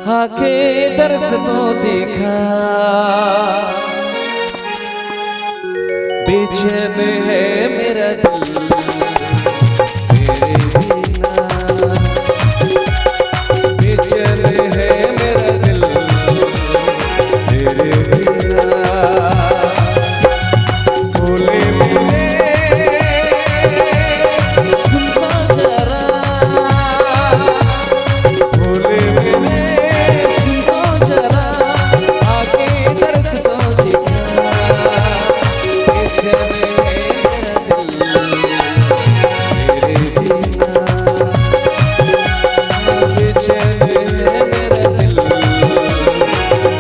आके दर्श तो देखा, बेचैन है मेरा दिल तेरे बिना, बेचैन है मेरा दिल तेरे बिना। भोले मेरे सुनना जरा, भोले मेरे सुनो जरा, आके दर्श तो देखा, बेचैन है मेरा दिल तेरे बिना, बेचैन है मेरा दिल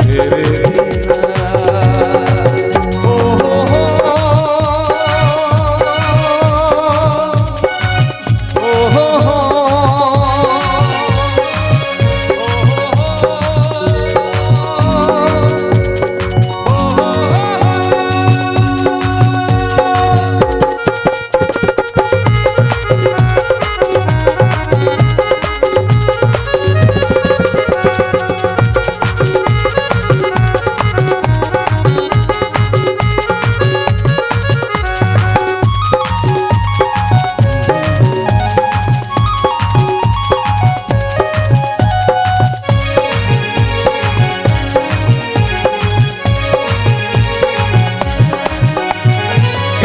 तेरे बिना।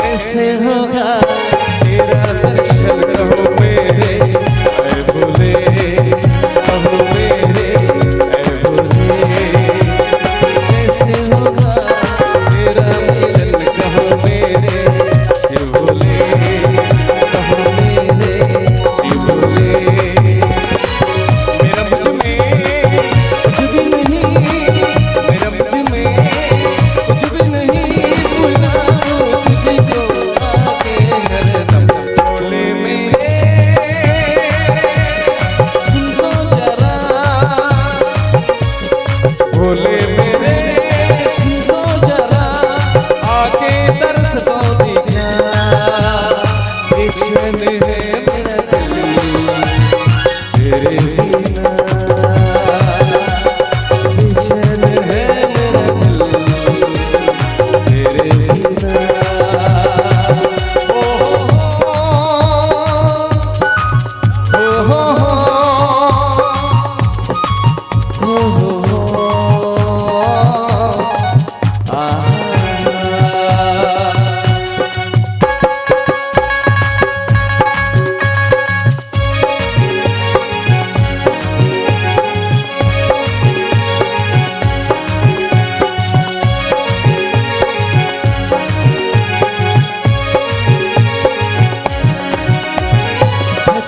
कैसे होगा तेरा दर्शन कहो मेरे ऐ भोले, कहो मेरे ऐ भोले। कैसे होगा तेरा मिलन कहो मेरे शिव भोले, कहो मेरे शिव भोले। मेरा मुझ में कुछ भी नहीं, मेरा मुझ में कुछ भी नहीं, बुलाओ तुझको आके हरदम। भोले मेरे सुनो जरा, भोले मेरे सुनो जरा, आके दर्श तो दिखा, बेचैन है मेरा दिल तेरे बिना, बेचैन है मेरा दिल तेरे बिना।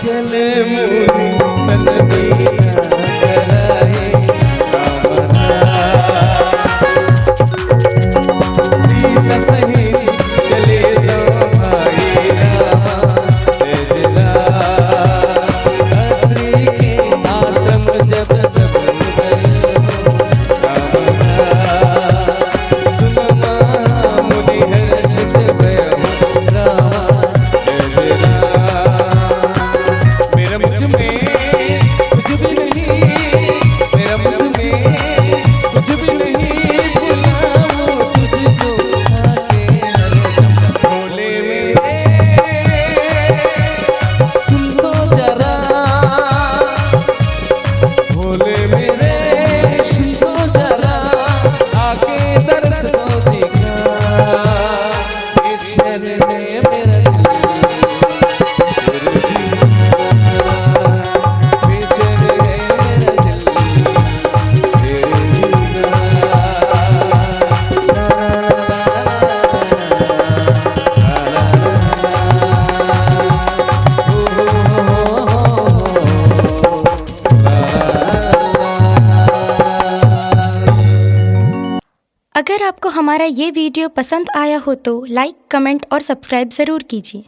चले मुनि सनबीना कराए सीता सही चले तो भाई तेजला, अत्रि के आश्रम जब जब सुनमा मुनि हर्षित भयम मेरा मुझ में कुछ भी नहीं, मेरा मुझ में कुछ भी नहीं, बुलाओ तुझको आके हरदम। भोले मेरे सुनो जरा, भोले मेरे सुनो जरा, आके दर्श तो दिखा, बेचैन है मेरा दिल तेरे बिना, बेचैन है मेरा दिल तेरे बिना। अगर आपको हमारा ये वीडियो पसंद आया हो तो लाइक, कमेंट और सब्सक्राइब ज़रूर कीजिए।